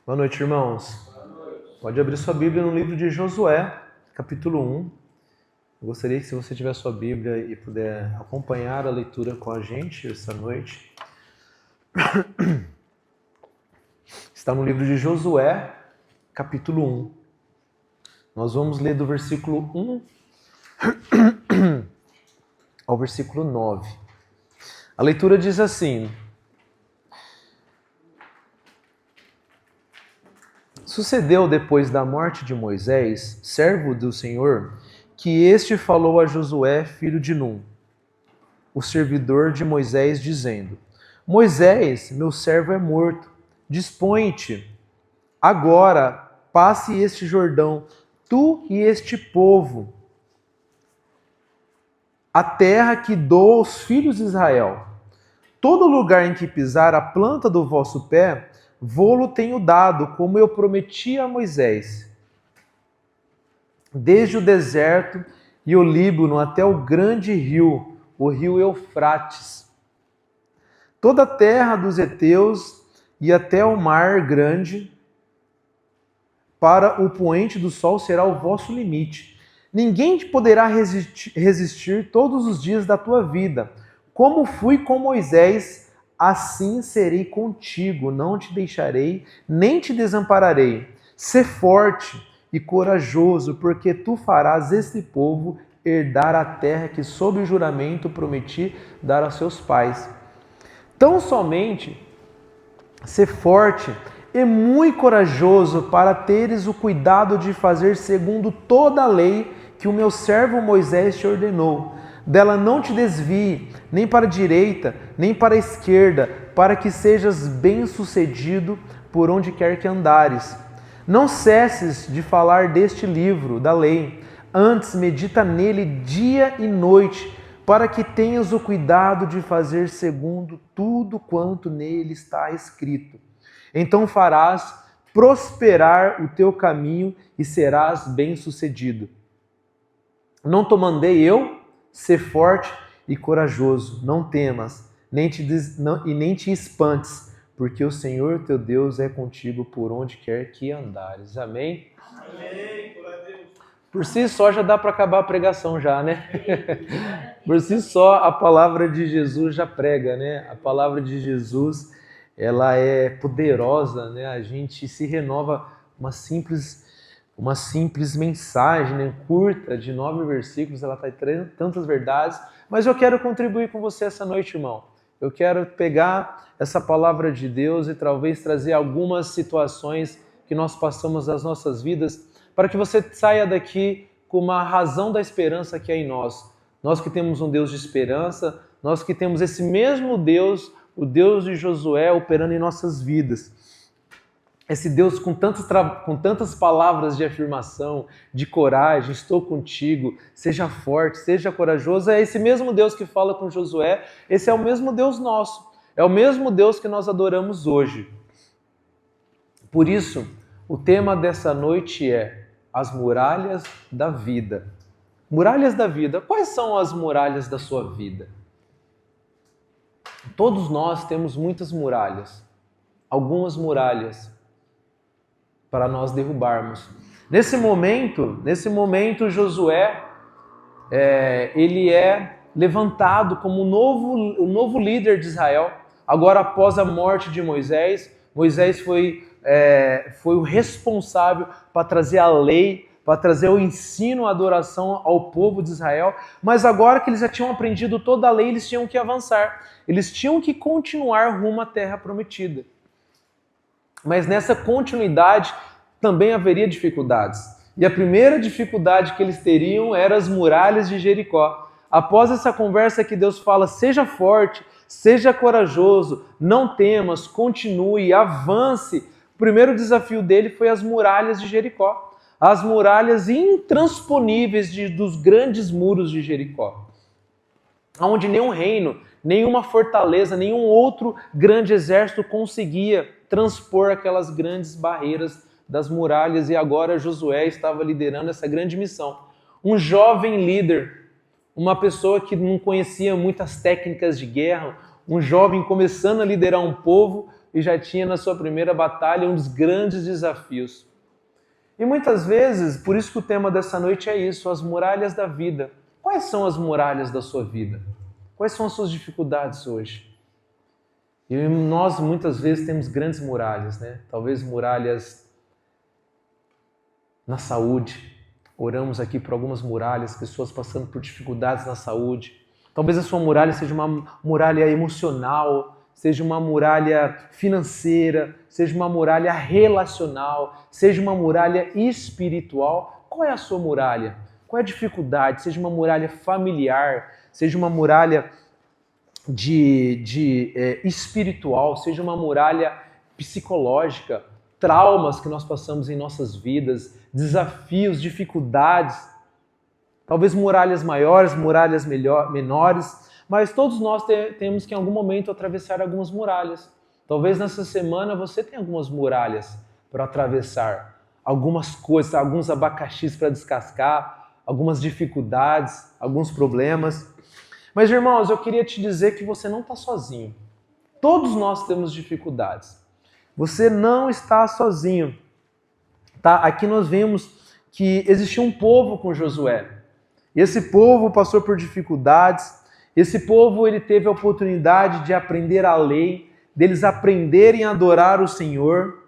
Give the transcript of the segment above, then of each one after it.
Boa noite, irmãos. Pode abrir sua Bíblia no livro de Josué, capítulo 1. Eu gostaria que, se você tiver sua Bíblia e puder acompanhar a leitura com a gente essa noite. Está no livro de Josué, capítulo 1. Nós vamos ler do versículo 1 ao versículo 9. A leitura diz assim: Sucedeu depois da morte de Moisés, servo do Senhor, que este falou a Josué, filho de Num, o servidor de Moisés, dizendo: Moisés, meu servo é morto. Dispõe-te agora, passe este Jordão, tu e este povo, a terra que dou aos filhos de Israel. Todo lugar em que pisar a planta do vosso pé, vô-lo tenho dado, como eu prometi a Moisés. Desde o deserto e o Líbano até o grande rio, o rio Eufrates. Toda a terra dos heteus e até o mar grande, para o poente do sol será o vosso limite. Ninguém te poderá resistir todos os dias da tua vida. Como fui com Moisés, assim serei contigo, não te deixarei, nem te desampararei. Sê forte e corajoso, porque tu farás este povo herdar a terra que, sob o juramento, prometi dar a seus pais. Tão somente sê forte e muito corajoso para teres o cuidado de fazer segundo toda a lei que o meu servo Moisés te ordenou. Dela não te desvie, nem para a direita, nem para a esquerda, para que sejas bem-sucedido por onde quer que andares. Não cesses de falar deste livro da lei, antes medita nele dia e noite, para que tenhas o cuidado de fazer segundo tudo quanto nele está escrito. Então farás prosperar o teu caminho e serás bem-sucedido. Não te mandei eu? Ser forte e corajoso, não temas, nem te espantes, porque o Senhor teu Deus é contigo por onde quer que andares. Amém? Amém, glória a Deus. Por si só já dá para acabar a pregação já, né? Por si só a palavra de Jesus já prega, né? A palavra de Jesus, ela é poderosa, né? A gente se renova uma simples mensagem, né, curta, de 9 versículos, ela está trazendo tantas verdades, mas eu quero contribuir com você essa noite, irmão. Eu quero pegar essa palavra de Deus e talvez trazer algumas situações que nós passamos nas nossas vidas, para que você saia daqui com uma razão da esperança que é em nós. Nós que temos um Deus de esperança, nós que temos esse mesmo Deus, o Deus de Josué, operando em nossas vidas. Esse Deus com tantas palavras de afirmação, de coragem, estou contigo, seja forte, seja corajoso, é esse mesmo Deus que fala com Josué, esse é o mesmo Deus nosso, é o mesmo Deus que nós adoramos hoje. Por isso, o tema dessa noite é as muralhas da vida. Muralhas da vida. Quais são as muralhas da sua vida? Todos nós temos muitas muralhas, algumas muralhas para nós derrubarmos. Nesse momento, Josué, ele é levantado como o novo líder de Israel. Agora, após a morte de Moisés, Moisés foi o responsável para trazer a lei, para trazer o ensino, a adoração ao povo de Israel. Mas agora que eles já tinham aprendido toda a lei, eles tinham que avançar. Eles tinham que continuar rumo à terra prometida. Mas nessa continuidade também haveria dificuldades. E a primeira dificuldade que eles teriam eram as muralhas de Jericó. Após essa conversa que Deus fala, seja forte, seja corajoso, não temas, continue, avance. O primeiro desafio dele foi as muralhas de Jericó. As muralhas intransponíveis dos grandes muros de Jericó. Onde nenhum reino, nenhuma fortaleza, nenhum outro grande exército conseguia transpor aquelas grandes barreiras das muralhas, e agora Josué estava liderando essa grande missão. Um jovem líder, uma pessoa que não conhecia muitas técnicas de guerra, um jovem começando a liderar um povo, e já tinha na sua primeira batalha um dos grandes desafios. E muitas vezes, por isso que o tema dessa noite é isso, as muralhas da vida. Quais são as muralhas da sua vida? Quais são as suas dificuldades hoje? E nós muitas vezes temos grandes muralhas, né? Talvez muralhas na saúde. Oramos aqui por algumas muralhas, pessoas passando por dificuldades na saúde. Talvez a sua muralha seja uma muralha emocional, seja uma muralha financeira, seja uma muralha relacional, seja uma muralha espiritual. Qual é a sua muralha? Qual é a dificuldade? Seja uma muralha familiar, seja uma muralha espiritual, seja uma muralha psicológica, traumas que nós passamos em nossas vidas, desafios, dificuldades, talvez muralhas maiores, muralhas menores, mas todos nós temos que em algum momento atravessar algumas muralhas. Talvez nessa semana você tenha algumas muralhas para atravessar, algumas coisas, alguns abacaxis para descascar, algumas dificuldades, alguns problemas. Mas, irmãos, eu queria te dizer que você não está sozinho. Todos nós temos dificuldades. Você não está sozinho. Tá? Aqui nós vemos que existia um povo com Josué. E esse povo passou por dificuldades. Esse povo ele teve a oportunidade de aprender a lei, deles aprenderem a adorar o Senhor.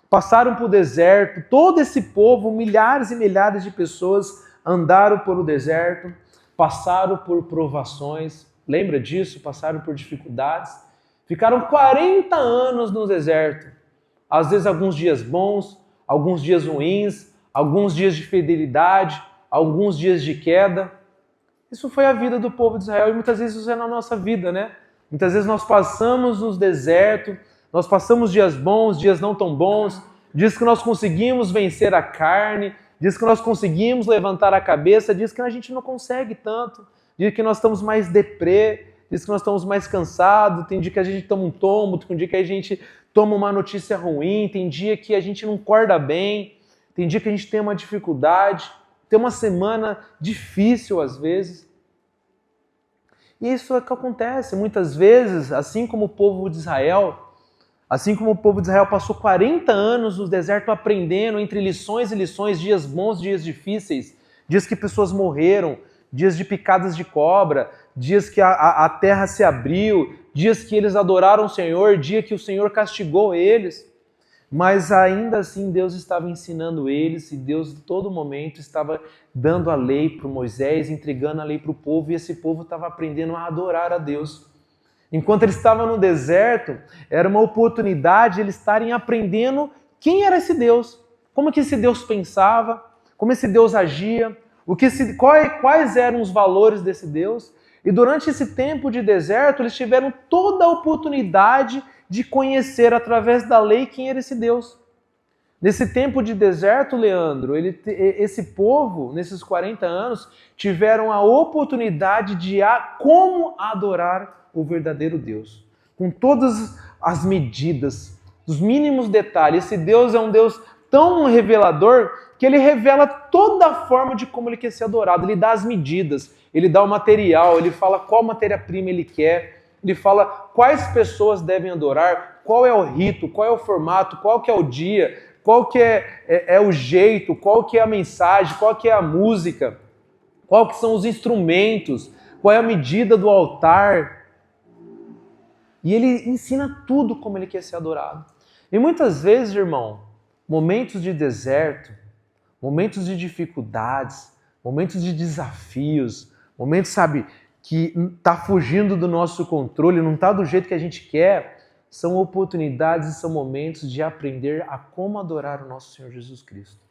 Passaram por deserto. Todo esse povo, milhares e milhares de pessoas andaram pelo deserto. Passaram por provações, lembra disso? Passaram por dificuldades, ficaram 40 anos no deserto, às vezes alguns dias bons, alguns dias ruins, alguns dias de fidelidade, alguns dias de queda. Isso foi a vida do povo de Israel e muitas vezes isso é na nossa vida, né? Muitas vezes nós passamos no deserto, nós passamos dias bons, dias não tão bons, dias que nós conseguimos vencer a carne, diz que nós conseguimos levantar a cabeça, diz que a gente não consegue tanto, diz que nós estamos mais deprê, diz que nós estamos mais cansados, tem dia que a gente toma um tombo, tem dia que a gente toma uma notícia ruim, tem dia que a gente não acorda bem, tem dia que a gente tem uma dificuldade, tem uma semana difícil às vezes. E isso é o que acontece, muitas vezes, assim como o povo de Israel, passou 40 anos no deserto aprendendo entre lições e lições, dias bons, dias difíceis, dias que pessoas morreram, dias de picadas de cobra, dias que a terra se abriu, dias que eles adoraram o Senhor, dia que o Senhor castigou eles. Mas ainda assim Deus estava ensinando eles e Deus em todo momento estava dando a lei para Moisés, entregando a lei para o povo e esse povo estava aprendendo a adorar a Deus. Enquanto eles estavam no deserto, era uma oportunidade de eles estarem aprendendo quem era esse Deus, como que esse Deus pensava, como esse Deus agia, quais eram os valores desse Deus. E durante esse tempo de deserto, eles tiveram toda a oportunidade de conhecer através da lei quem era esse Deus. Nesse tempo de deserto, Leandro, esse povo, nesses 40 anos, tiveram a oportunidade de como adorar o verdadeiro Deus, com todas as medidas, os mínimos detalhes. Esse Deus é um Deus tão revelador que ele revela toda a forma de como ele quer ser adorado. Ele dá as medidas, ele dá o material, ele fala qual matéria-prima ele quer, ele fala quais pessoas devem adorar, qual é o rito, qual é o formato, qual que é o dia, qual que é o jeito, qual que é a mensagem, qual que é a música, qual que são os instrumentos, qual é a medida do altar. E ele ensina tudo como ele quer ser adorado. E muitas vezes, irmão, momentos de deserto, momentos de dificuldades, momentos de desafios, momentos, que está fugindo do nosso controle, não está do jeito que a gente quer, são oportunidades e são momentos de aprender a como adorar o nosso Senhor Jesus Cristo.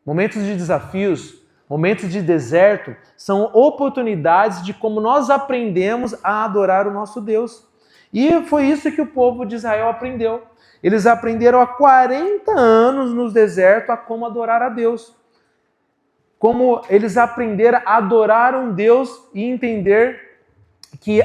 Momentos de desafios, momentos de deserto, são oportunidades de como nós aprendemos a adorar o nosso Deus. E foi isso que o povo de Israel aprendeu. Eles aprenderam há 40 anos no deserto a como adorar a Deus. Como eles aprenderam a adorar um Deus e entender que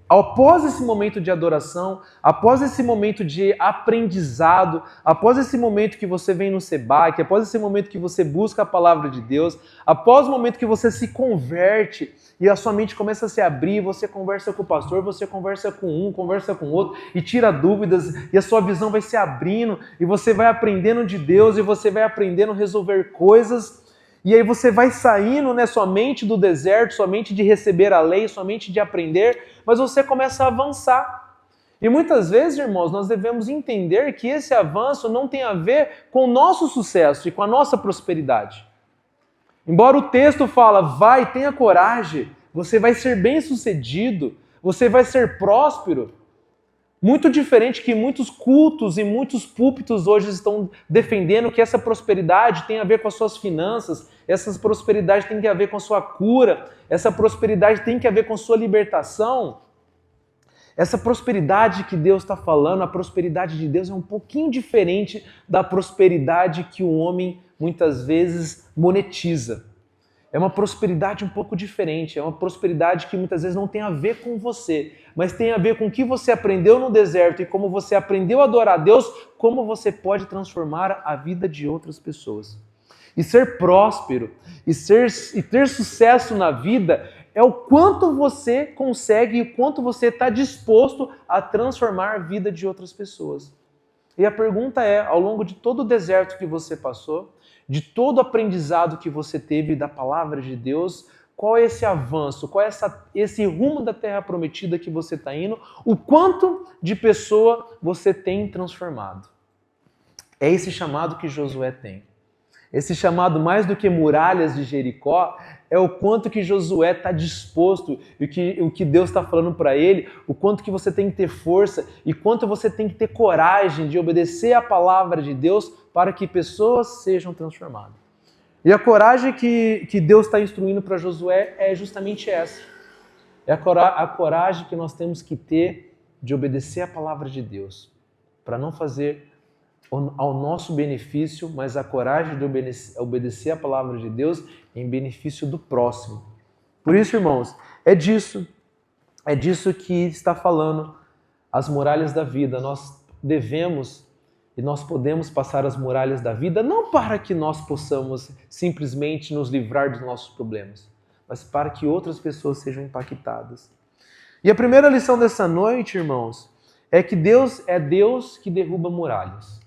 Após esse momento de adoração, após esse momento de aprendizado, após esse momento que você vem no Sebac, após esse momento que você busca a palavra de Deus, após o momento que você se converte e a sua mente começa a se abrir, você conversa com o pastor, você conversa com um, conversa com outro e tira dúvidas e a sua visão vai se abrindo e você vai aprendendo de Deus e você vai aprendendo a resolver coisas. E aí você vai saindo, né, somente do deserto, somente de receber a lei, somente de aprender, mas você começa a avançar. E muitas vezes, irmãos, nós devemos entender que esse avanço não tem a ver com o nosso sucesso e com a nossa prosperidade. Embora o texto fala, vai, tenha coragem, você vai ser bem-sucedido, você vai ser próspero, muito diferente que muitos cultos e muitos púlpitos hoje estão defendendo que essa prosperidade tem a ver com as suas finanças, essa prosperidade tem a ver com a sua cura, essa prosperidade tem a ver com a sua libertação. Essa prosperidade que Deus está falando, a prosperidade de Deus é um pouquinho diferente da prosperidade que o homem muitas vezes monetiza. É uma prosperidade um pouco diferente, é uma prosperidade que muitas vezes não tem a ver com você, mas tem a ver com o que você aprendeu no deserto e como você aprendeu a adorar a Deus, como você pode transformar a vida de outras pessoas. E ser próspero e ter sucesso na vida é o quanto você consegue e o quanto você está disposto a transformar a vida de outras pessoas. E a pergunta é, ao longo de todo o deserto que você passou, de todo o aprendizado que você teve da palavra de Deus, qual é esse avanço, qual é esse rumo da terra prometida que você está indo, o quanto de pessoa você tem transformado. É esse chamado que Josué tem. Esse chamado, mais do que muralhas de Jericó, é o quanto que Josué está disposto e o que Deus está falando para ele, o quanto que você tem que ter força e quanto você tem que ter coragem de obedecer a palavra de Deus para que pessoas sejam transformadas. E a coragem que Deus está instruindo para Josué é justamente essa. É a coragem que nós temos que ter de obedecer a palavra de Deus, para não fazer ao nosso benefício, mas a coragem de obedecer a palavra de Deus em benefício do próximo. Por isso, irmãos, é disso que está falando as muralhas da vida. Nós devemos e nós podemos passar as muralhas da vida não para que nós possamos simplesmente nos livrar dos nossos problemas, mas para que outras pessoas sejam impactadas. E a primeira lição dessa noite, irmãos, é que Deus é Deus que derruba muralhas.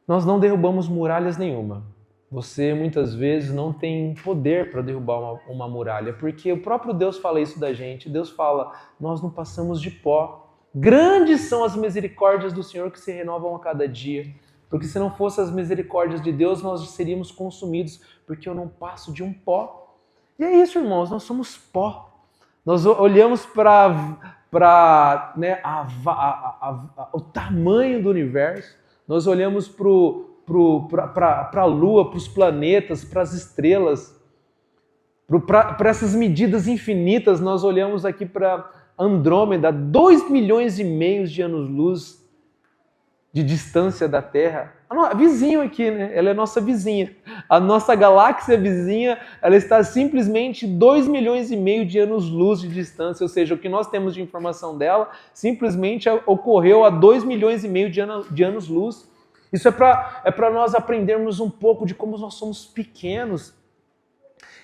Nós não derrubamos muralhas nenhuma. Você muitas vezes não tem poder para derrubar uma muralha, porque o próprio Deus fala isso da gente. Deus fala, nós não passamos de pó. Grandes são as misericórdias do Senhor que se renovam a cada dia. Porque se não fossem as misericórdias de Deus, nós seríamos consumidos, porque eu não passo de um pó. E é isso, irmãos, nós somos pó. Nós olhamos para né, o tamanho do universo, nós olhamos para a Lua, para os planetas, para as estrelas, para essas medidas infinitas. Nós olhamos aqui para Andrômeda, 2,5 milhões de anos-luz de distância da Terra. Vizinho aqui, né? Ela é nossa vizinha. A nossa galáxia vizinha, ela está simplesmente 2,5 milhões de anos-luz de distância, ou seja, o que nós temos de informação dela simplesmente ocorreu a 2,5 milhões de anos-luz. Isso é para nós aprendermos um pouco de como nós somos pequenos.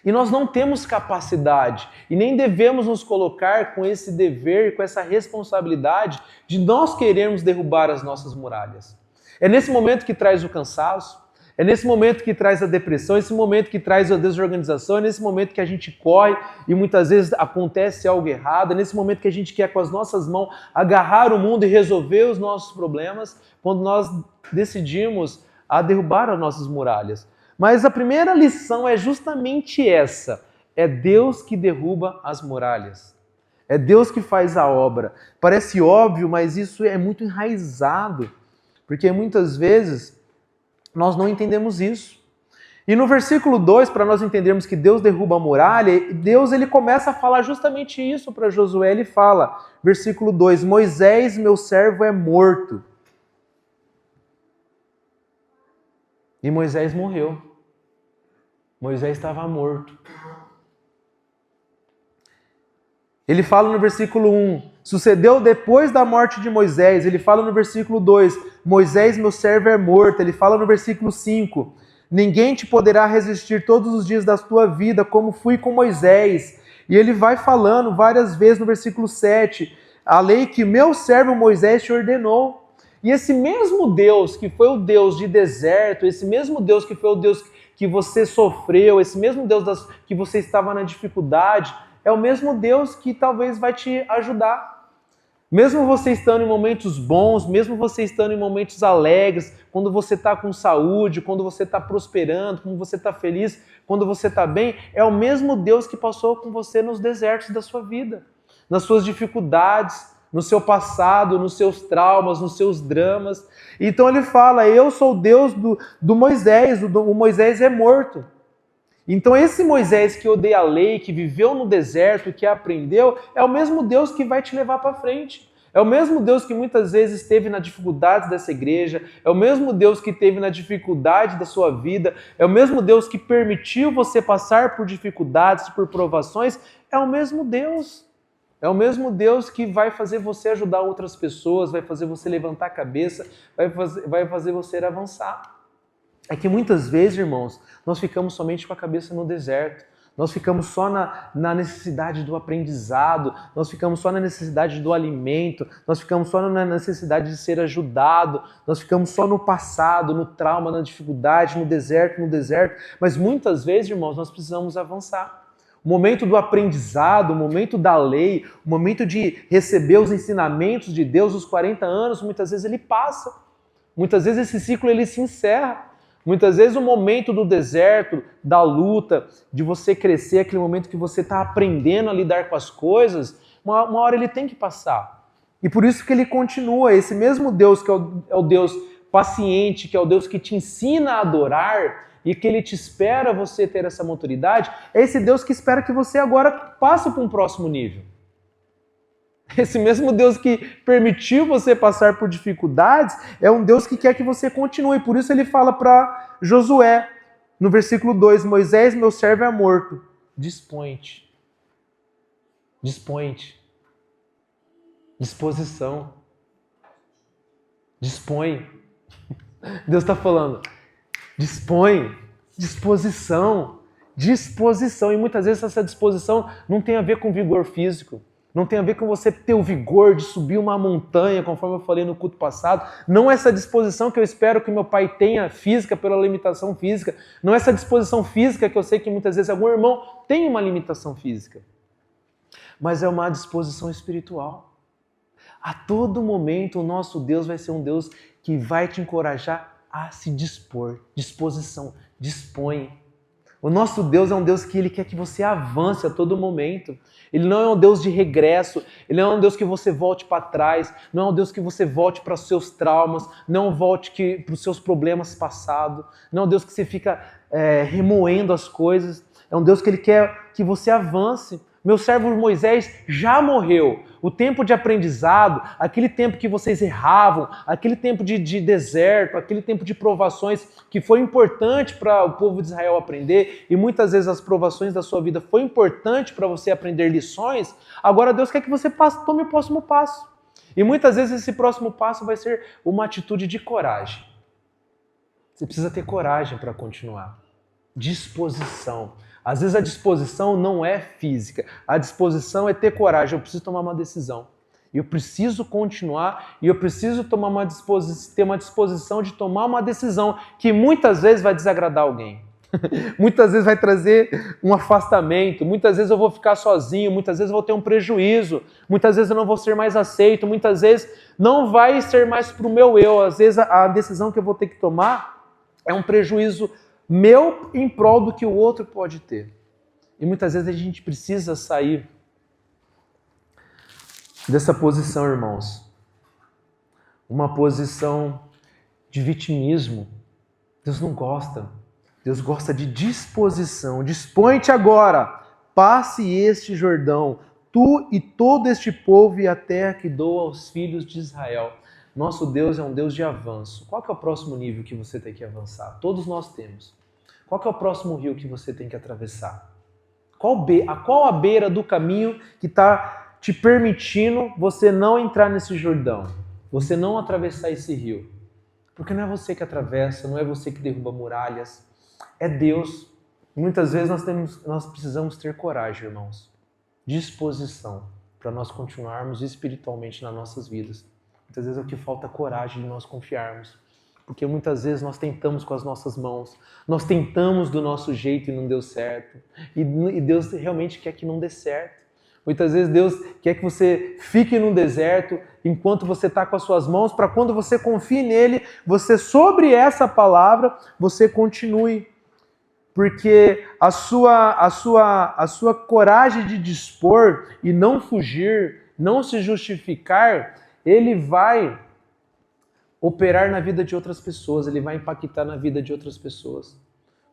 E nós não temos capacidade e nem devemos nos colocar com esse dever, com essa responsabilidade de nós querermos derrubar as nossas muralhas. É nesse momento que traz o cansaço, é nesse momento que traz a depressão, é nesse momento que traz a desorganização, é nesse momento que a gente corre e muitas vezes acontece algo errado, é nesse momento que a gente quer com as nossas mãos agarrar o mundo e resolver os nossos problemas, quando nós decidimos a derrubar as nossas muralhas. Mas a primeira lição é justamente essa. É Deus que derruba as muralhas. É Deus que faz a obra. Parece óbvio, mas isso é muito enraizado. Porque muitas vezes nós não entendemos isso. E no versículo 2, para nós entendermos que Deus derruba a muralha, Deus ele começa a falar justamente isso para Josué. Ele fala, versículo 2, Moisés, meu servo, é morto. E Moisés morreu. Moisés estava morto. Ele fala no versículo 1, sucedeu depois da morte de Moisés. Ele fala no versículo 2, Moisés, meu servo, é morto. Ele fala no versículo 5, ninguém te poderá resistir todos os dias da tua vida, como fui com Moisés. E ele vai falando várias vezes no versículo 7, a lei que meu servo Moisés te ordenou. E esse mesmo Deus que foi o Deus de deserto, esse mesmo Deus que foi o Deus que você sofreu, esse mesmo Deus que você estava na dificuldade, é o mesmo Deus que talvez vai te ajudar. Mesmo você estando em momentos bons, mesmo você estando em momentos alegres, quando você está com saúde, quando você está prosperando, quando você está feliz, quando você está bem, é o mesmo Deus que passou com você nos desertos da sua vida, nas suas dificuldades, no seu passado, nos seus traumas, nos seus dramas. Então ele fala, eu sou o Deus do Moisés, o Moisés é morto. Então esse Moisés que odeia a lei, que viveu no deserto, que aprendeu, é o mesmo Deus que vai te levar para frente. É o mesmo Deus que muitas vezes esteve na dificuldade dessa igreja, é o mesmo Deus que esteve na dificuldade da sua vida, é o mesmo Deus que permitiu você passar por dificuldades, por provações, é o mesmo Deus. É o mesmo Deus que vai fazer você ajudar outras pessoas, vai fazer você levantar a cabeça, vai fazer você avançar. É que muitas vezes, irmãos, nós ficamos somente com a cabeça no deserto. Nós ficamos só na necessidade do aprendizado, nós ficamos só na necessidade do alimento, nós ficamos só na necessidade de ser ajudado, nós ficamos só no passado, no trauma, na dificuldade, no deserto. Mas muitas vezes, irmãos, nós precisamos avançar. O momento do aprendizado, o momento da lei, o momento de receber os ensinamentos de Deus, os 40 anos, muitas vezes ele passa. Muitas vezes esse ciclo ele se encerra. Muitas vezes o momento do deserto, da luta, de você crescer, aquele momento que você está aprendendo a lidar com as coisas, uma hora ele tem que passar. E por isso que ele continua, esse mesmo Deus que é o Deus paciente, que é o Deus que te ensina a adorar e que ele te espera você ter essa maturidade, é esse Deus que espera que você agora passe para um próximo nível. Esse mesmo Deus que permitiu você passar por dificuldades é um Deus que quer que você continue. Por isso ele fala para Josué, no versículo 2, Moisés, meu servo, é morto. Dispõe-te. Dispõe-te. Disposição. Dispõe. Deus está falando, dispõe. Disposição. Disposição. E muitas vezes essa disposição não tem a ver com vigor físico. Não tem a ver com você ter o vigor de subir uma montanha, conforme eu falei no culto passado. Não essa disposição que eu espero que meu pai tenha física pela limitação física. Não essa disposição física que eu sei que muitas vezes algum irmão tem uma limitação física. Mas é uma disposição espiritual. A todo momento o nosso Deus vai ser um Deus que vai te encorajar a se dispor. Disposição. Dispõe. O nosso Deus é um Deus que Ele quer que você avance a todo momento. Ele não é um Deus de regresso, Ele não é um Deus que você volte para trás, não é um Deus que você volte para os seus traumas, não volte para os seus problemas passados, não é um Deus que você fica remoendo as coisas. É um Deus que Ele quer que você avance. Meu servo Moisés já morreu. O tempo de aprendizado, aquele tempo que vocês erravam, aquele tempo de deserto, aquele tempo de provações que foi importante para o povo de Israel aprender, e muitas vezes as provações da sua vida foi importante para você aprender lições, agora Deus quer que você tome o próximo passo. E muitas vezes esse próximo passo vai ser uma atitude de coragem. Você precisa ter coragem para continuar. Disposição. Às vezes a disposição não é física, a disposição é ter coragem, eu preciso tomar uma decisão, eu preciso continuar e eu preciso ter uma disposição de tomar uma decisão que muitas vezes vai desagradar alguém, muitas vezes vai trazer um afastamento, muitas vezes eu vou ficar sozinho, muitas vezes eu vou ter um prejuízo, muitas vezes eu não vou ser mais aceito, muitas vezes não vai ser mais para o meu eu, às vezes a decisão que eu vou ter que tomar é um prejuízo meu em prol do que o outro pode ter. E muitas vezes a gente precisa sair dessa posição, irmãos. Uma posição de vitimismo. Deus não gosta. Deus gosta de disposição. Dispõe-te agora, passe este Jordão, tu e todo este povo e a terra que dou aos filhos de Israel. Nosso Deus é um Deus de avanço. Qual que é o próximo nível que você tem que avançar? Todos nós temos. Qual que é o próximo rio que você tem que atravessar? Qual a beira do caminho que está te permitindo você não entrar nesse Jordão? Você não atravessar esse rio? Porque não é você que atravessa, não é você que derruba muralhas, é Deus. Muitas vezes nós precisamos ter coragem, irmãos, disposição, para nós continuarmos espiritualmente nas nossas vidas. Muitas vezes é o que falta coragem de nós confiarmos. Porque muitas vezes nós tentamos com as nossas mãos, nós tentamos do nosso jeito e não deu certo. E Deus realmente quer que não dê certo. Muitas vezes Deus quer que você fique no deserto enquanto você está com as suas mãos, para quando você confie nele, você sobre essa palavra, você continue. Porque a sua coragem de dispor e não fugir, não se justificar, ele vai operar na vida de outras pessoas, ele vai impactar na vida de outras pessoas.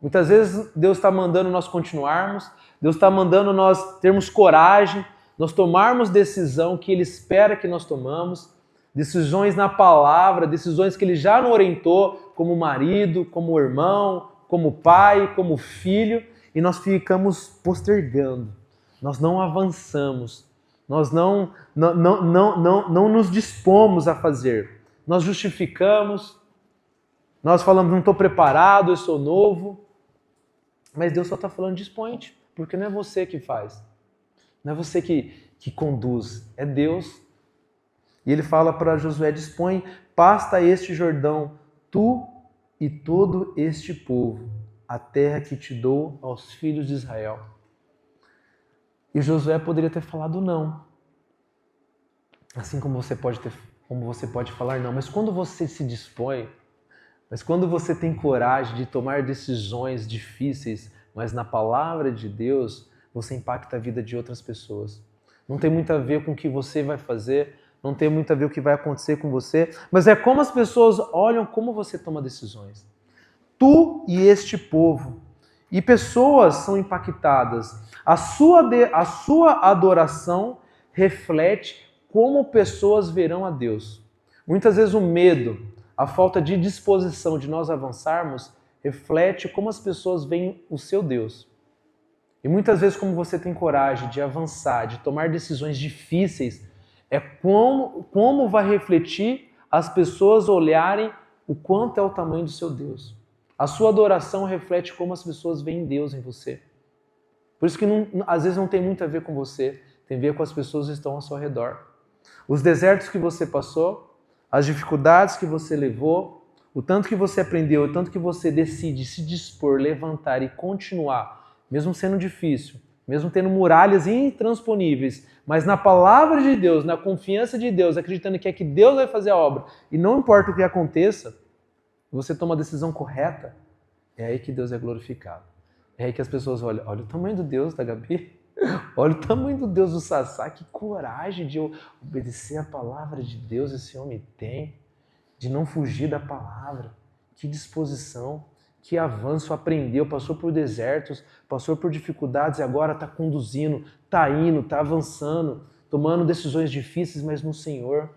Muitas vezes Deus está mandando nós continuarmos, Deus está mandando nós termos coragem, nós tomarmos decisão que Ele espera que nós tomamos, decisões na palavra, decisões que Ele já nos orientou, como marido, como irmão, como pai, como filho, e nós ficamos postergando, nós não avançamos, nós não nos dispomos a fazer. Nós justificamos, nós falamos, não estou preparado, eu sou novo. Mas Deus só está falando, dispõe-te, porque não é você que faz. Não é você que conduz, é Deus. E ele fala para Josué, dispõe, pasta este Jordão, tu e todo este povo, a terra que te dou aos filhos de Israel. E Josué poderia ter falado não. Assim como você pode falar não, mas quando você se dispõe, mas quando você tem coragem de tomar decisões difíceis, mas na palavra de Deus, você impacta a vida de outras pessoas. Não tem muito a ver com o que você vai fazer, não tem muito a ver com o que vai acontecer com você, mas é como as pessoas olham como você toma decisões. Tu e este povo. E pessoas são impactadas. A sua adoração reflete como pessoas verão a Deus. Muitas vezes o medo, a falta de disposição de nós avançarmos, reflete como as pessoas veem o seu Deus. E muitas vezes, como você tem coragem de avançar, de tomar decisões difíceis, é como vai refletir as pessoas olharem o quanto é o tamanho do seu Deus. A sua adoração reflete como as pessoas veem Deus em você. Por isso que às vezes não tem muito a ver com você, tem a ver com as pessoas que estão ao seu redor. Os desertos que você passou, as dificuldades que você levou, o tanto que você aprendeu, o tanto que você decide se dispor, levantar e continuar, mesmo sendo difícil, mesmo tendo muralhas intransponíveis, mas na palavra de Deus, na confiança de Deus, acreditando que é que Deus vai fazer a obra, e não importa o que aconteça, você toma a decisão correta, é aí que Deus é glorificado. É aí que as pessoas olham, olha o tamanho do Deus da Gabi, olha o tamanho do Deus do Sassá, que coragem de obedecer a palavra de Deus esse homem tem, de não fugir da palavra, que disposição, que avanço, aprendeu, passou por desertos, passou por dificuldades e agora está conduzindo, está indo, está avançando, tomando decisões difíceis, mas no Senhor.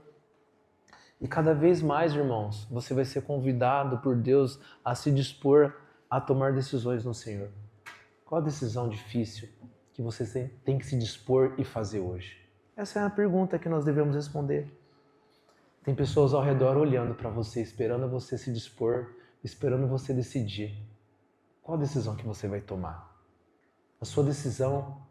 E cada vez mais, irmãos, você vai ser convidado por Deus a se dispor a tomar decisões no Senhor. Qual a decisão difícil que você tem que se dispor e fazer hoje? Essa é a pergunta que nós devemos responder. Tem pessoas ao redor olhando para você, esperando você se dispor, esperando você decidir. Qual a decisão que você vai tomar? A sua decisão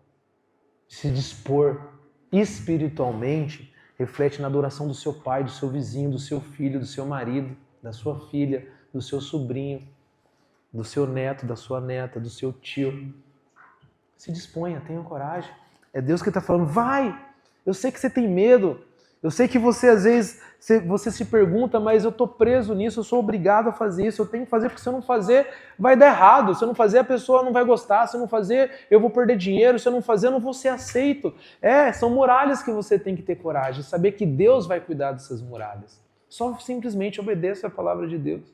de se dispor espiritualmente reflete na adoração do seu pai, do seu vizinho, do seu filho, do seu marido, da sua filha, do seu sobrinho, do seu neto, da sua neta, do seu tio. Se disponha, tenha coragem. É Deus que está falando, vai! Eu sei que você tem medo, eu sei que você às vezes você se pergunta, mas eu estou preso nisso, eu sou obrigado a fazer isso, eu tenho que fazer, porque se eu não fazer, vai dar errado. Se eu não fazer, a pessoa não vai gostar, se eu não fazer, eu vou perder dinheiro, se eu não fazer, eu não vou ser aceito. São muralhas que você tem que ter coragem, saber que Deus vai cuidar dessas muralhas. Só simplesmente obedeça a palavra de Deus.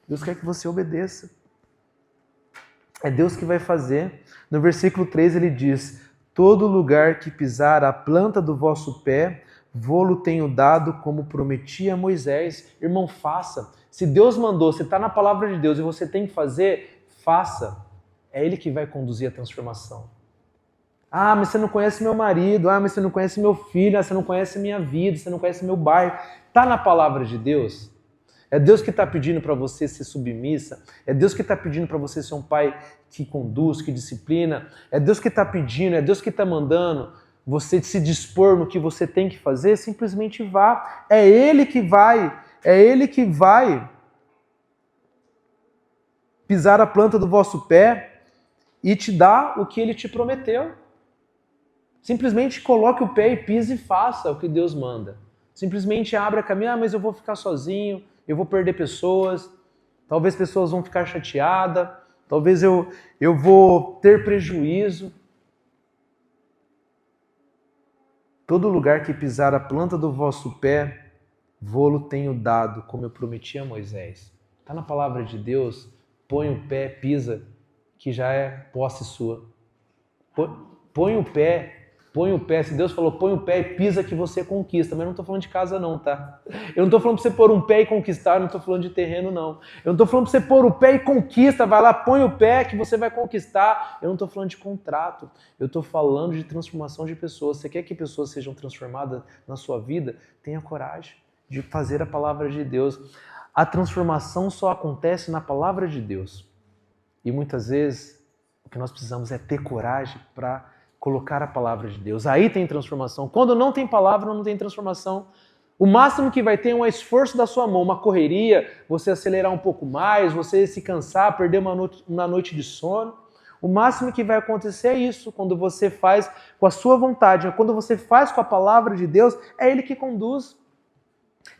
Deus quer que você obedeça. É Deus que vai fazer. No versículo 3 ele diz, todo lugar que pisar a planta do vosso pé, vô-lo tenho dado como prometi a Moisés. Irmão, faça. Se Deus mandou, se está na palavra de Deus e você tem que fazer, faça. É Ele que vai conduzir a transformação. Ah, mas você não conhece meu marido. Ah, mas você não conhece meu filho. Ah, você não conhece minha vida. Você não conhece meu bairro. Está na palavra de Deus? É Deus que está pedindo para você ser submissa. É Deus que está pedindo para você ser um pai que conduz, que disciplina. É Deus que está pedindo, é Deus que está mandando você se dispor no que você tem que fazer. Simplesmente vá. É Ele que vai. É Ele que vai pisar a planta do vosso pé e te dar o que Ele te prometeu. Simplesmente coloque o pé e pise e faça o que Deus manda. Simplesmente abra caminho. Ah, mas eu vou ficar sozinho, eu vou perder pessoas, talvez pessoas vão ficar chateadas, talvez eu vou ter prejuízo. Todo lugar que pisar a planta do vosso pé, vô-lo tenho dado, como eu prometi a Moisés. Está na palavra de Deus, põe o pé, pisa, que já é posse sua. Põe o pé. Se Deus falou põe o pé e pisa que você conquista. Mas eu não estou falando de casa não, tá? Eu não estou falando para você pôr um pé e conquistar, eu não estou falando de terreno não. Eu não estou falando para você pôr o pé e conquista, vai lá, põe o pé que você vai conquistar. Eu não estou falando de contrato, eu estou falando de transformação de pessoas. Você quer que pessoas sejam transformadas na sua vida? Tenha coragem de fazer a palavra de Deus. A transformação só acontece na palavra de Deus. E muitas vezes o que nós precisamos é ter coragem para colocar a palavra de Deus. Aí tem transformação. Quando não tem palavra, não tem transformação. O máximo que vai ter é um esforço da sua mão, uma correria, você acelerar um pouco mais, você se cansar, perder uma noite de sono. O máximo que vai acontecer é isso, quando você faz com a sua vontade. Quando você faz com a palavra de Deus, é Ele que conduz.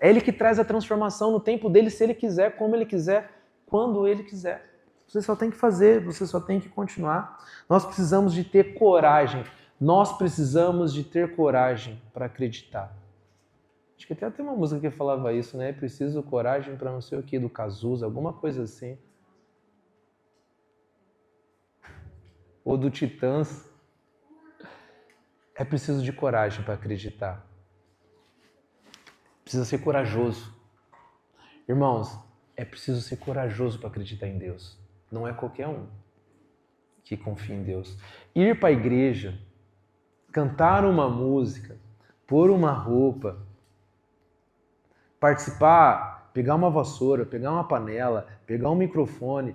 É Ele que traz a transformação no tempo dele, se Ele quiser, como Ele quiser, quando Ele quiser. Você só tem que fazer, você só tem que continuar. Nós precisamos de ter coragem. Nós precisamos de ter coragem para acreditar. Acho que até tem uma música que falava isso, né? Preciso coragem para não sei o que, do Cazuza, alguma coisa assim. Ou do Titãs. É preciso de coragem para acreditar. Precisa ser corajoso. Irmãos, é preciso ser corajoso para acreditar em Deus. Não é qualquer um que confia em Deus. Ir para a igreja, cantar uma música, pôr uma roupa, participar, pegar uma vassoura, pegar uma panela, pegar um microfone,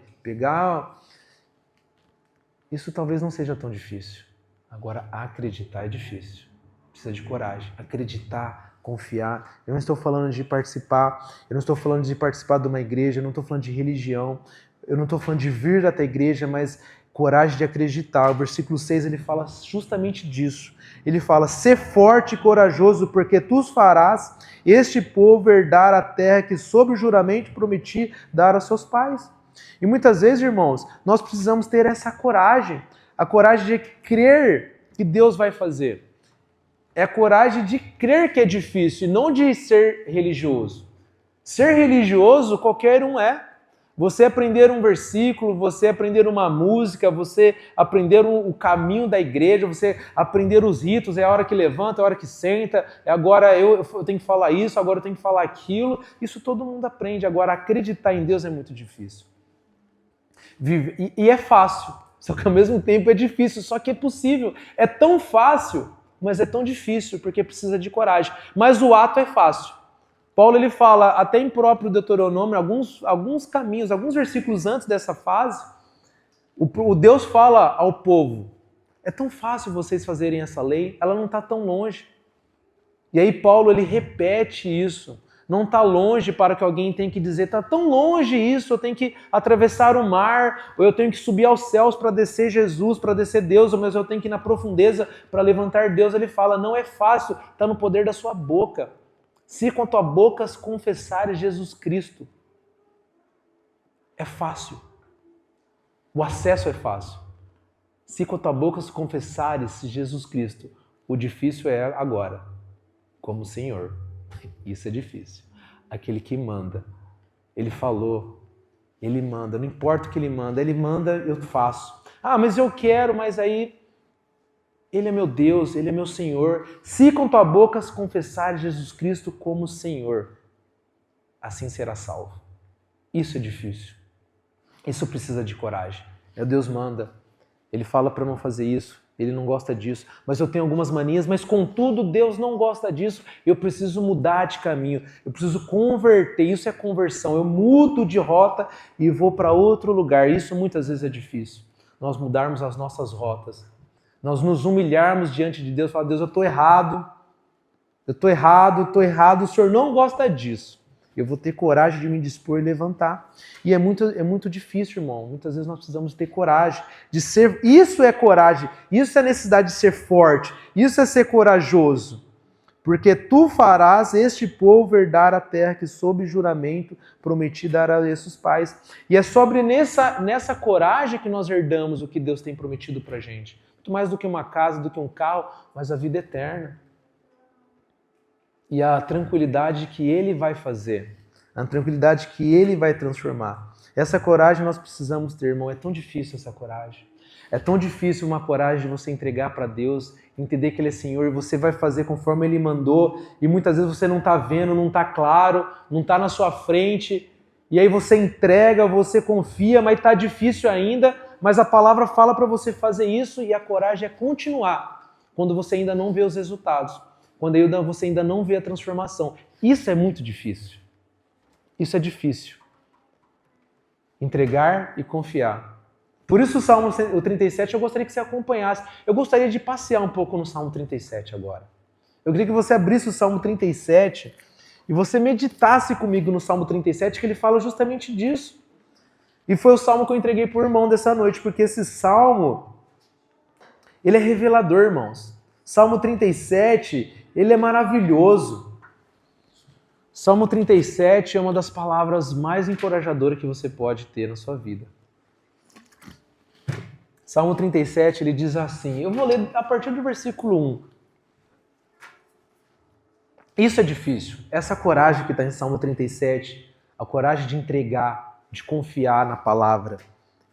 Isso talvez não seja tão difícil. Agora, acreditar é difícil. Precisa de coragem. Acreditar, confiar. Eu não estou falando de participar, eu não estou falando de participar de uma igreja, eu não estou falando de religião, eu não estou falando de vir até a igreja, mas coragem de acreditar. O versículo 6 ele fala justamente disso. Ele fala, sê forte e corajoso, porque tu farás este povo herdar a terra que sob o juramento prometi dar aos seus pais. E muitas vezes, irmãos, nós precisamos ter essa coragem, a coragem de crer que Deus vai fazer. É a coragem de crer que é difícil e não de ser religioso. Ser religioso qualquer um é. Você aprender um versículo, você aprender uma música, você aprender o caminho da igreja, você aprender os ritos, é a hora que levanta, é a hora que senta, agora eu tenho que falar isso, agora eu tenho que falar aquilo. Isso todo mundo aprende. Agora, acreditar em Deus é muito difícil. E é fácil, só que ao mesmo tempo é difícil, só que é possível. É tão fácil, mas é tão difícil, porque precisa de coragem. Mas o ato é fácil. Paulo ele fala, até em próprio Deuteronômio, alguns caminhos, alguns versículos antes dessa fase, o Deus fala ao povo, é tão fácil vocês fazerem essa lei, ela não está tão longe. E aí Paulo ele repete isso. Não está longe para que alguém tenha que dizer, está tão longe isso, eu tenho que atravessar o mar, ou eu tenho que subir aos céus para descer Jesus, para descer Deus, mas eu tenho que ir na profundeza para levantar Deus. Ele fala, não é fácil, está no poder da sua boca. Se com a tua boca confessares Jesus Cristo, é fácil. O acesso é fácil. Se com a tua boca confessares Jesus Cristo, o difícil é agora, como Senhor. Isso é difícil. Aquele que manda. Ele falou, ele manda. Não importa o que ele manda, eu faço. Ah, mas eu quero, mas aí Ele é meu Deus, Ele é meu Senhor. Se com tua boca confessares Jesus Cristo como Senhor, assim será salvo. Isso é difícil. Isso precisa de coragem. Meu Deus manda. Ele fala para não fazer isso. Ele não gosta disso. Mas eu tenho algumas manias, mas contudo Deus não gosta disso. Eu preciso mudar de caminho. Eu preciso converter. Isso é conversão. Eu mudo de rota e vou para outro lugar. Isso muitas vezes é difícil. Nós mudarmos as nossas rotas. Nós nos humilharmos diante de Deus e falar, Deus, eu estou errado. Eu estou errado. O Senhor não gosta disso. Eu vou ter coragem de me dispor e levantar. E é muito difícil, irmão. Muitas vezes nós precisamos ter coragem de ser... Isso é coragem. Isso é necessidade de ser forte. Isso é ser corajoso. Porque tu farás este povo herdar a terra que sob juramento prometi dar a esses pais. E é sobre nessa coragem que nós herdamos o que Deus tem prometido pra gente. Muito mais do que uma casa, do que um carro, mas a vida eterna. E a tranquilidade que Ele vai fazer, a tranquilidade que Ele vai transformar. Essa coragem nós precisamos ter, irmão. É tão difícil essa coragem. É tão difícil uma coragem de você entregar para Deus, entender que Ele é Senhor e você vai fazer conforme Ele mandou e muitas vezes você não está vendo, não está claro, não está na sua frente e aí você entrega, você confia, mas está difícil ainda, mas a palavra fala para você fazer isso e a coragem é continuar quando você ainda não vê os resultados. Quando você ainda não vê a transformação. Isso é muito difícil. Isso é difícil. Entregar e confiar. Por isso o Salmo 37 eu gostaria que você acompanhasse. Eu gostaria de passear um pouco no Salmo 37 agora. Eu queria que você abrisse o Salmo 37 e você meditasse comigo no Salmo 37, que ele fala justamente disso. E foi o Salmo que eu entreguei para o irmão dessa noite, porque esse Salmo, ele é revelador, irmãos. Salmo 37... ele é maravilhoso. Salmo 37 é uma das palavras mais encorajadoras que você pode ter na sua vida. Salmo 37, ele diz assim, eu vou ler a partir do versículo 1. Isso é difícil. Essa coragem que está em Salmo 37, a coragem de entregar, de confiar na palavra,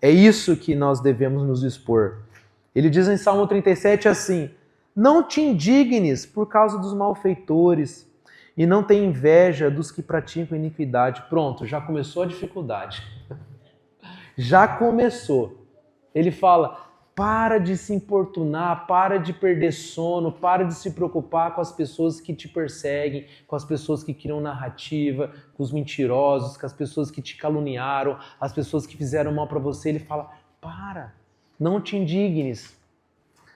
é isso que nós devemos nos expor. Ele diz em Salmo 37 assim, não te indignes por causa dos malfeitores e não tenha inveja dos que praticam iniquidade. Pronto, já começou a dificuldade. Já começou. Ele fala, para de se importunar, para de perder sono, para de se preocupar com as pessoas que te perseguem, com as pessoas que criam narrativa, com os mentirosos, com as pessoas que te caluniaram, as pessoas que fizeram mal para você. Ele fala, para, não te indignes.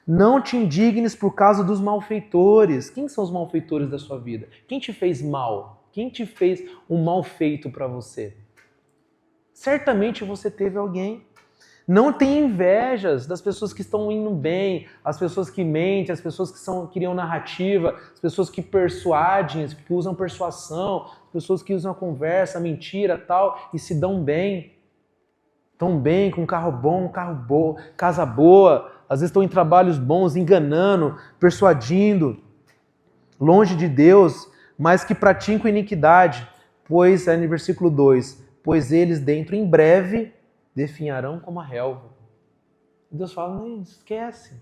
Não te indignes por causa dos malfeitores. Quem são os malfeitores da sua vida? Quem te fez mal? Quem te fez um mal feito para você? Certamente você teve alguém. Não tenha invejas das pessoas que estão indo bem, as pessoas que mentem, as pessoas que criam narrativa, as pessoas que persuadem, que usam persuasão, as pessoas que usam a conversa, a mentira tal, e se dão bem. Estão bem, com carro bom, casa boa, às vezes estão em trabalhos bons, enganando, persuadindo, longe de Deus, mas que praticam iniquidade, pois, no versículo 2, pois eles dentro em breve definharão como a relva. Deus fala, não esquece,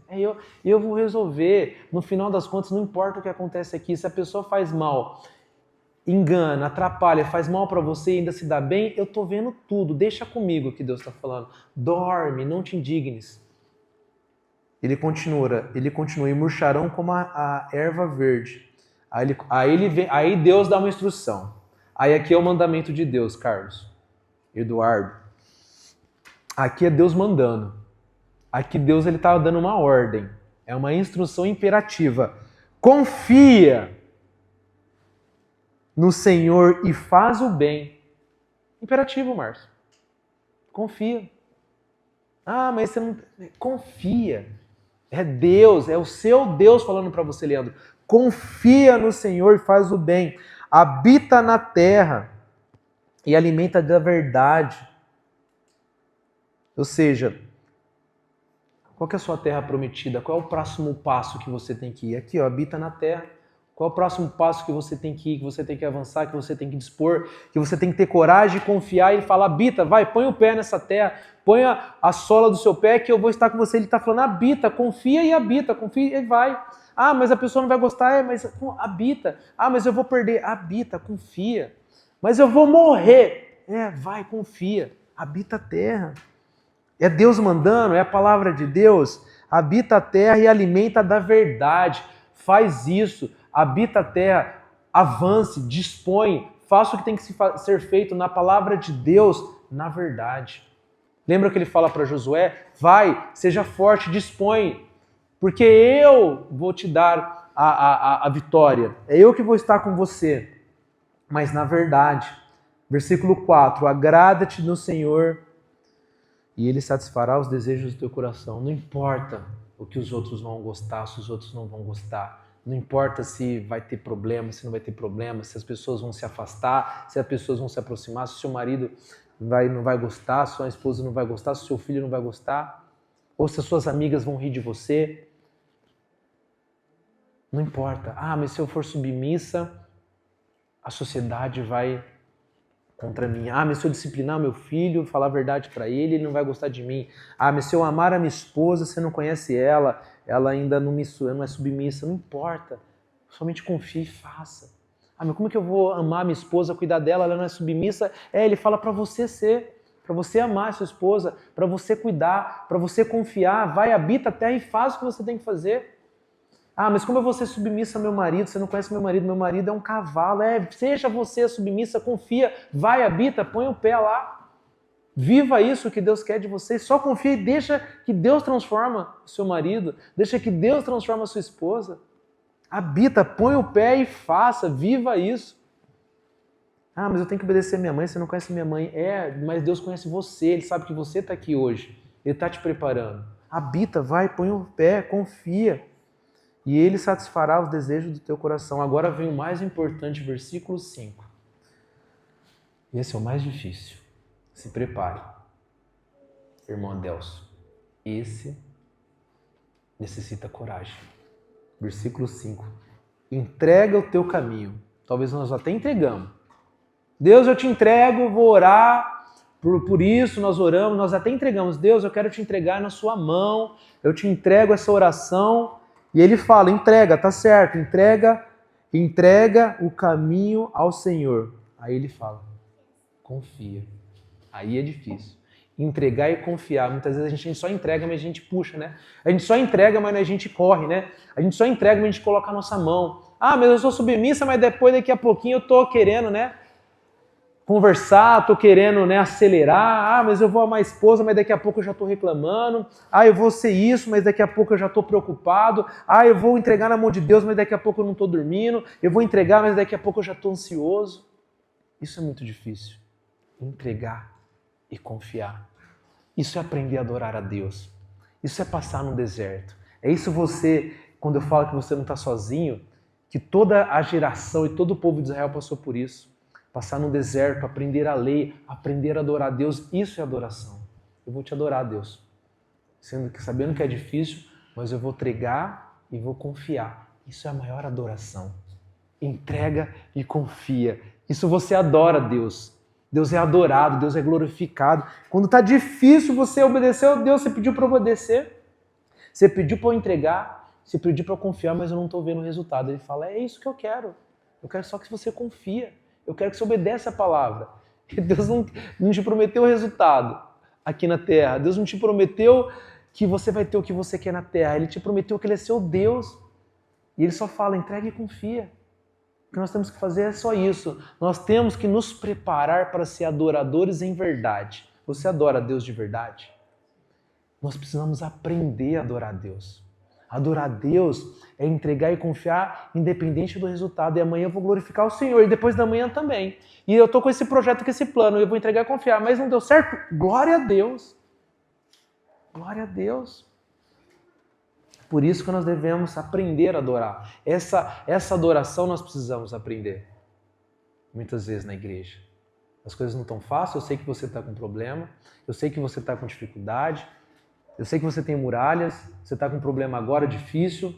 eu vou resolver, no final das contas não importa o que acontece aqui, se a pessoa faz mal, engana, atrapalha, faz mal para você e ainda se dá bem, eu tô vendo tudo, deixa comigo que Deus está falando, dorme, não te indignes. Ele continua, e murcharão como a erva verde. Aí Deus dá uma instrução. Aí aqui é o mandamento de Deus, Carlos, Eduardo. Aqui é Deus mandando. Aqui Deus ele está dando uma ordem. É uma instrução imperativa. Confia no Senhor e faz o bem. Imperativo, Márcio. Confia. Ah, mas você não... Confia. É Deus, é o seu Deus falando para você, Leandro. Confia no Senhor e faz o bem. Habita na terra e alimenta da verdade. Ou seja, qual que é a sua terra prometida? Qual é o próximo passo que você tem que ir? Aqui, ó, habita na terra. Qual é o próximo passo que você tem que ir, que você tem que avançar, que você tem que dispor, que você tem que ter coragem, confiar e falar, habita, vai, põe o pé nessa terra, põe a sola do seu pé que eu vou estar com você. Ele está falando, habita, confia e habita, confia e vai. Ah, mas a pessoa não vai gostar, mas habita. Ah, mas eu vou perder, habita, confia. Mas eu vou morrer. Vai, confia, habita a terra. É Deus mandando, é a palavra de Deus. Habita a terra e alimenta da verdade. Faz isso. Habita a terra, avance, dispõe, faça o que tem que ser feito na palavra de Deus, na verdade. Lembra que ele fala para Josué? Vai, seja forte, dispõe, porque eu vou te dar a vitória. É eu que vou estar com você. Mas na verdade, versículo 4, agrada-te no Senhor e Ele satisfará os desejos do teu coração. Não importa o que os outros vão gostar, se os outros não vão gostar. Não importa se vai ter problema, se não vai ter problema, se as pessoas vão se afastar, se as pessoas vão se aproximar, se o seu marido não vai gostar, se a sua esposa não vai gostar, se o seu filho não vai gostar, ou se as suas amigas vão rir de você. Não importa. Ah, mas se eu for submissa, a sociedade vai contra mim. Ah, mas se eu disciplinar meu filho, falar a verdade para ele, ele não vai gostar de mim. Ah, mas se eu amar a minha esposa, você não conhece ela, ela ainda não é submissa. Não importa. Somente confie e faça. Ah, mas como é que eu vou amar minha esposa, cuidar dela, ela não é submissa? Ele fala para você ser, para você amar a sua esposa, para você cuidar, para você confiar. Vai, habita a terra e faz o que você tem que fazer. Ah, mas como eu vou ser submissa ao meu marido? Você não conhece meu marido é um cavalo. Seja você submissa, confia, vai, habita, põe o pé lá. Viva isso que Deus quer de você. Só confia e deixa que Deus transforma o seu marido. Deixa que Deus transforma a sua esposa. Habita, põe o pé e faça, viva isso. Ah, mas eu tenho que obedecer minha mãe, você não conhece minha mãe. Mas Deus conhece você, Ele sabe que você está aqui hoje. Ele está te preparando. Habita, vai, põe o pé, confia. E Ele satisfará os desejos do teu coração. Agora vem o mais importante, versículo 5. Esse é o mais difícil. Se prepare. Irmão Adelso, esse necessita coragem. Versículo 5. Entrega o teu caminho. Talvez nós até entregamos. Deus, eu te entrego, vou orar. Por isso nós oramos, nós até entregamos. Deus, eu quero te entregar na sua mão. Eu te entrego essa oração. E ele fala, entrega, tá certo, entrega o caminho ao Senhor. Aí ele fala, confia. Aí é difícil. Entregar e confiar. Muitas vezes a gente só entrega, mas a gente puxa, né? A gente só entrega, mas a gente corre, né? A gente só entrega, mas a gente coloca a nossa mão. Ah, mas eu sou submissa, mas depois, daqui a pouquinho, eu tô querendo, né? Conversar, tô querendo, né, acelerar. Ah, mas eu vou amar a esposa, mas daqui a pouco eu já tô reclamando. Ah, eu vou ser isso, mas daqui a pouco eu já tô preocupado. Ah, eu vou entregar na mão de Deus, mas daqui a pouco eu não tô dormindo. Eu vou entregar, mas daqui a pouco eu já tô ansioso. Isso é muito difícil. Entregar e confiar. Isso é aprender a adorar a Deus. Isso é passar no deserto. É isso você, quando eu falo que você não está sozinho, que toda a geração e todo o povo de Israel passou por isso. Passar no deserto, aprender a lei, aprender a adorar a Deus, isso é adoração. Eu vou te adorar, Deus. Sabendo que é difícil, mas eu vou entregar e vou confiar. Isso é a maior adoração. Entrega e confia. Isso você adora Deus. Deus é adorado, Deus é glorificado. Quando está difícil, você obedeceu, Deus, você pediu para obedecer. Você pediu para eu entregar, você pediu para eu confiar, mas eu não estou vendo o resultado. Ele fala, é isso que eu quero. Eu quero só que você confia. Eu quero que você obedeça a palavra. E Deus não te prometeu o resultado aqui na terra. Deus não te prometeu que você vai ter o que você quer na terra. Ele te prometeu que Ele é seu Deus. E Ele só fala, entrega e confia. O que nós temos que fazer é só isso. Nós temos que nos preparar para ser adoradores em verdade. Você adora a Deus de verdade? Nós precisamos aprender a adorar a Deus. Adorar a Deus é entregar e confiar independente do resultado. E amanhã eu vou glorificar o Senhor. E depois da manhã também. E eu estou com esse projeto, com esse plano. Eu vou entregar e confiar. Mas não deu certo? Glória a Deus. Glória a Deus. Por isso que nós devemos aprender a adorar. Essa adoração nós precisamos aprender. Muitas vezes na igreja. As coisas não estão fáceis. Eu sei que você está com problema. Eu sei que você está com dificuldade. Eu sei que você tem muralhas, você está com um problema agora difícil.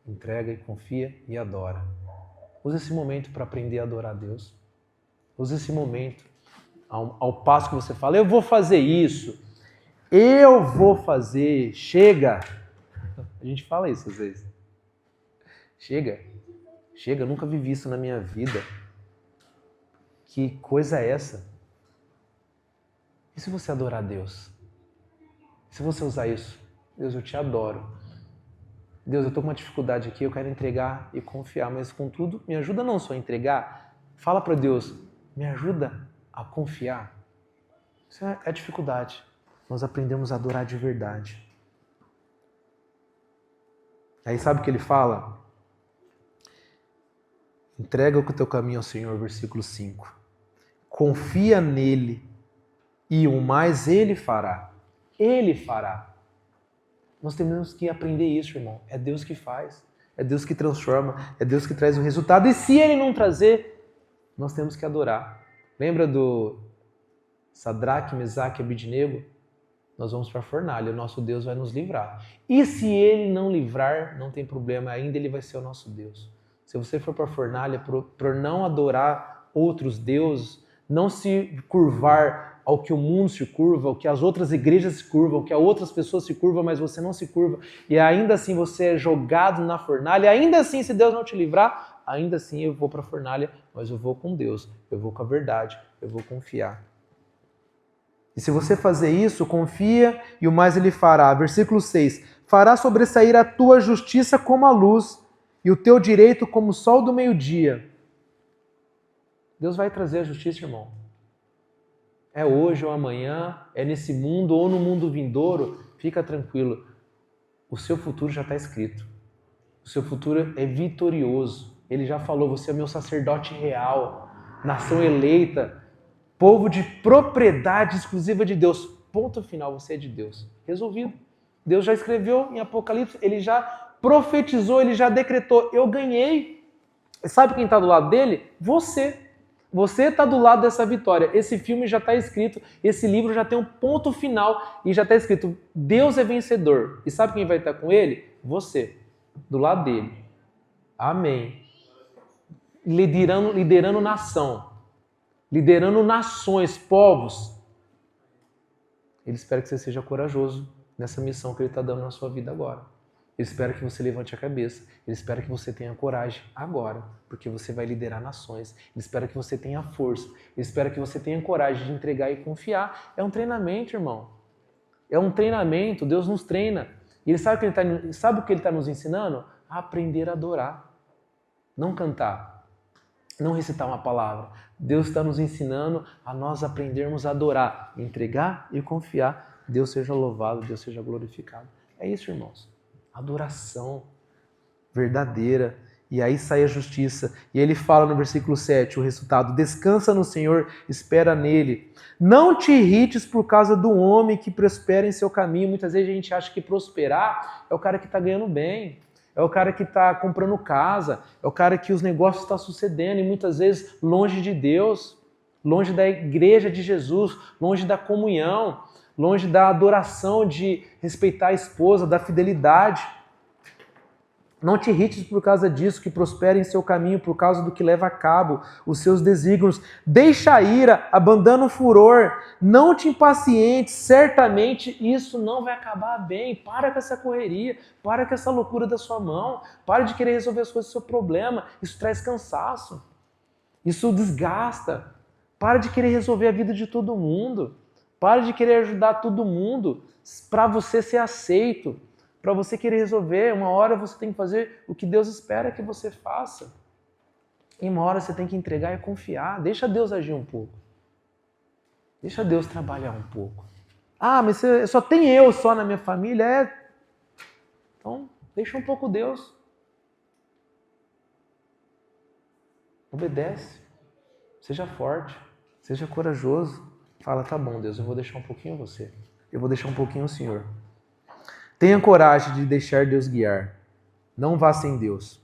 Entrega e confia e adora. Use esse momento para aprender a adorar a Deus. Use esse momento ao passo que você fala, eu vou fazer isso, eu vou fazer, chega. A gente fala isso às vezes. Chega, eu nunca vivi isso na minha vida. Que coisa é essa? E se você adorar a Deus? Se você usar isso, Deus, eu te adoro. Deus, eu estou com uma dificuldade aqui, eu quero entregar e confiar, mas contudo, me ajuda não só a entregar, fala para Deus, me ajuda a confiar. Isso é a dificuldade. Nós aprendemos a adorar de verdade. Aí sabe o que ele fala? Entrega o teu caminho ao Senhor, versículo 5. Confia nele e o mais ele fará. Ele fará. Nós temos que aprender isso, irmão. É Deus que faz. É Deus que transforma. É Deus que traz o resultado. E se ele não trazer, nós temos que adorar. Lembra do Sadraque, Mesaque e Abidnego? Nós vamos para a fornalha. O nosso Deus vai nos livrar. E se ele não livrar, não tem problema. Ainda ele vai ser o nosso Deus. Se você for para a fornalha por não adorar outros deuses, não se curvar ao que o mundo se curva, ao que as outras igrejas se curvam, ao que as outras pessoas se curvam, mas você não se curva, e ainda assim você é jogado na fornalha, ainda assim, se Deus não te livrar, ainda assim eu vou para a fornalha, mas eu vou com Deus, eu vou com a verdade, eu vou confiar. E se você fazer isso, confia e o mais ele fará. Versículo 6. Fará sobressair a tua justiça como a luz e o teu direito como o sol do meio-dia. Deus vai trazer a justiça, irmão. É hoje ou amanhã, é nesse mundo ou no mundo vindouro, fica tranquilo. O seu futuro já está escrito. O seu futuro é vitorioso. Ele já falou, você é meu sacerdote real, nação eleita, povo de propriedade exclusiva de Deus. Ponto final, você é de Deus. Resolvido. Deus já escreveu em Apocalipse, ele já profetizou, ele já decretou. Eu ganhei. Sabe quem está do lado dele? Você. Você está do lado dessa vitória. Esse filme já está escrito, esse livro já tem um ponto final e já está escrito, Deus é vencedor. E sabe quem vai estar com ele? Você, do lado dele. Amém. Liderando nação, liderando nações, povos. Ele espera que você seja corajoso nessa missão que ele está dando na sua vida agora. Ele espera que você levante a cabeça. Ele espera que você tenha coragem agora, porque você vai liderar nações. Ele espera que você tenha força. Ele espera que você tenha coragem de entregar e confiar. É um treinamento, irmão. É um treinamento. Deus nos treina. E ele sabe o que ele está nos ensinando? A aprender a adorar. Não cantar. Não recitar uma palavra. Deus está nos ensinando a nós aprendermos a adorar. Entregar e confiar. Deus seja louvado, Deus seja glorificado. É isso, irmãos. Adoração verdadeira. E aí sai a justiça. E ele fala no versículo 7, o resultado. Descansa no Senhor, espera nele. Não te irrites por causa do homem que prospera em seu caminho. Muitas vezes a gente acha que prosperar é o cara que está ganhando bem. É o cara que está comprando casa. É o cara que os negócios estão sucedendo. E muitas vezes longe de Deus. Longe da igreja de Jesus. Longe da comunhão. Longe da adoração, de respeitar a esposa, da fidelidade. Não te irrites por causa disso, que prospere em seu caminho por causa do que leva a cabo os seus desígnios. Deixa a ira, abandona o furor, não te impacientes, certamente isso não vai acabar bem. Para com essa correria, para com essa loucura da sua mão, para de querer resolver as coisas do seu problema, isso traz cansaço, isso desgasta. Para de querer resolver a vida de todo mundo. Pare de querer ajudar todo mundo para você ser aceito, para você querer resolver. Uma hora você tem que fazer o que Deus espera que você faça. E uma hora você tem que entregar e confiar. Deixa Deus agir um pouco. Deixa Deus trabalhar um pouco. Ah, mas só tem eu só na minha família? Então, deixa um pouco Deus. Obedece. Seja forte. Seja corajoso. Fala, tá bom, Deus, eu vou deixar um pouquinho você. Eu vou deixar um pouquinho o Senhor. Tenha coragem de deixar Deus guiar. Não vá sem Deus.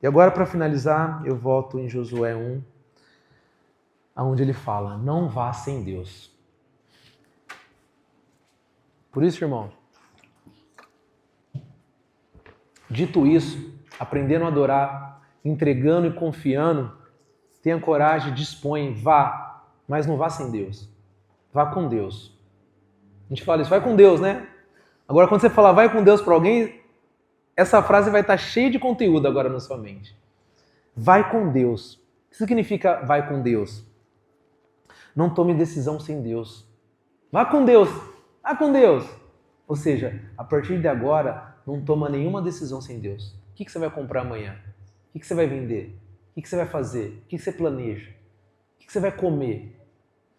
E agora, para finalizar, eu volto em Josué 1, onde ele fala, não vá sem Deus. Por isso, irmão, dito isso, aprendendo a adorar, entregando e confiando, tenha coragem, dispõe, vá, mas não vá sem Deus. Vá com Deus. A gente fala isso, vai com Deus, né? Agora, quando você falar vai com Deus para alguém, essa frase vai estar cheia de conteúdo agora na sua mente. Vai com Deus. O que significa vai com Deus? Não tome decisão sem Deus. Vá com Deus. Vá com Deus. Ou seja, a partir de agora, não toma nenhuma decisão sem Deus. O que você vai comprar amanhã? O que você vai vender? O que você vai fazer? O que você planeja? O que você vai comer?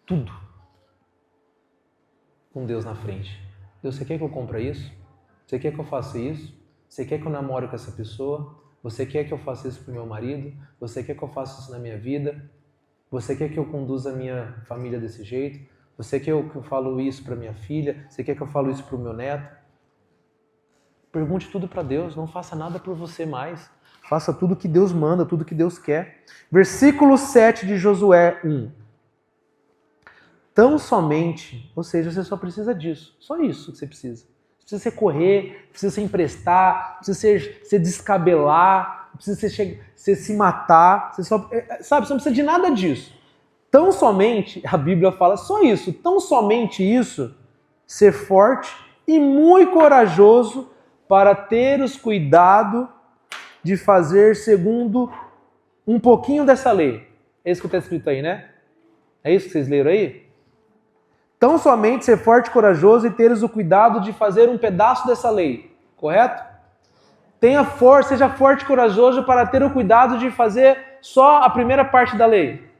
Tudo com Deus na frente. Deus, você quer que eu compre isso? Você quer que eu faça isso? Você quer que eu namore com essa pessoa? Você quer que eu faça isso para o meu marido? Você quer que eu faça isso na minha vida? Você quer que eu conduza a minha família desse jeito? Você quer que eu falo isso para minha filha? Você quer que eu falo isso para o meu neto? Pergunte tudo para Deus, não faça nada por você mais. Faça tudo que Deus manda, tudo que Deus quer. Versículo 7 de Josué 1. Tão somente, ou seja, você só precisa disso. Só isso que você precisa. Precisa você correr, precisa você emprestar, precisa você descabelar, precisa você se matar. Você só, sabe, você não precisa de nada disso. Tão somente, a Bíblia fala só isso, tão somente isso, ser forte e muito corajoso para ter os cuidado de fazer segundo um pouquinho dessa lei. É isso que está escrito aí, né? É isso que vocês leram aí? Tão somente ser forte e corajoso e teres o cuidado de fazer um pedaço dessa lei. Correto? Tenha força, seja forte e corajoso para ter o cuidado de fazer só a primeira parte da lei.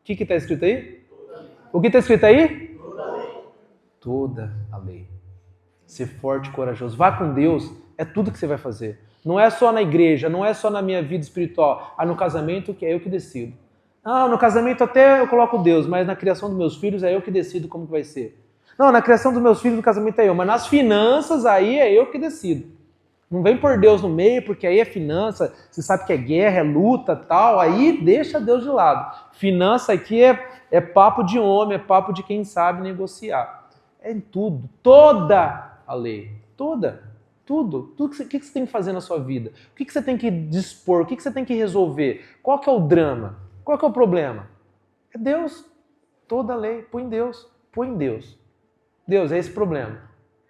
O que está escrito aí? O que está escrito aí? Toda a lei. Ser forte e corajoso. Vá com Deus, é tudo que você vai fazer. Não é só na igreja, não é só na minha vida espiritual. No casamento que é eu que decido. No casamento até eu coloco Deus, mas na criação dos meus filhos é eu que decido como que vai ser. Não, na criação dos meus filhos no casamento é eu, mas nas finanças aí é eu que decido. Não vem por Deus no meio, porque aí é finança, você sabe que é guerra, é luta, tal, aí deixa Deus de lado. Finança aqui é papo de homem, é papo de quem sabe negociar. É em tudo, toda a lei, toda, tudo. O que você tem que fazer na sua vida? O que você tem que dispor? O que você tem que resolver? Qual que é o drama? Qual que é o problema? É Deus, toda a lei, põe em Deus, põe em Deus. Deus, é esse problema.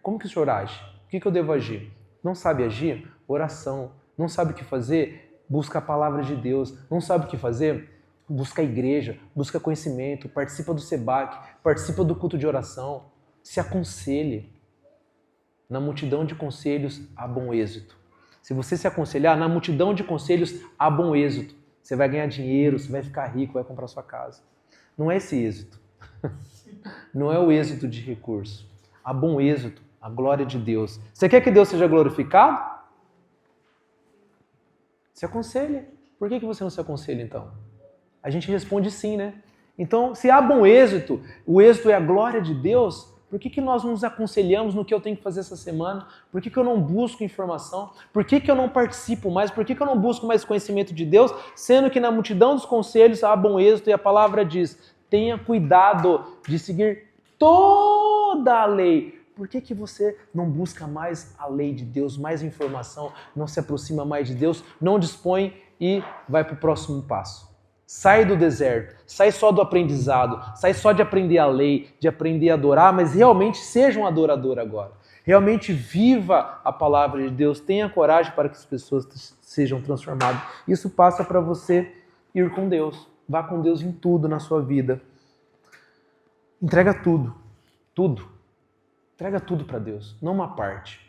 Como que o senhor age? O que eu devo agir? Não sabe agir? Oração. Não sabe o que fazer? Busca a palavra de Deus. Não sabe o que fazer? Busca a igreja, busca conhecimento, participa do SEBAC, participa do culto de oração, se aconselhe. Na multidão de conselhos há bom êxito. Se você se aconselhar, na multidão de conselhos há bom êxito. Você vai ganhar dinheiro, você vai ficar rico, vai comprar sua casa. Não é esse êxito. Não é o êxito de recurso. Há bom êxito, a glória de Deus. Você quer que Deus seja glorificado? Se aconselhe. Por que você não se aconselha então? A gente responde sim, né? Então, se há bom êxito, o êxito é a glória de Deus, por que nós não nos aconselhamos no que eu tenho que fazer essa semana? Por que eu não busco informação? Por que eu não participo mais? Por que eu não busco mais conhecimento de Deus? Sendo que na multidão dos conselhos há bom êxito e a palavra diz, tenha cuidado de seguir toda a lei. Por que você não busca mais a lei de Deus, mais informação, não se aproxima mais de Deus, não dispõe e vai para o próximo passo? Sai do deserto, sai só do aprendizado, sai só de aprender a lei, de aprender a adorar, mas realmente seja um adorador agora. Realmente viva a palavra de Deus, tenha coragem para que as pessoas sejam transformadas. Isso passa para você ir com Deus. Vá com Deus em tudo na sua vida. Entrega tudo, tudo. Entrega tudo para Deus, não uma parte.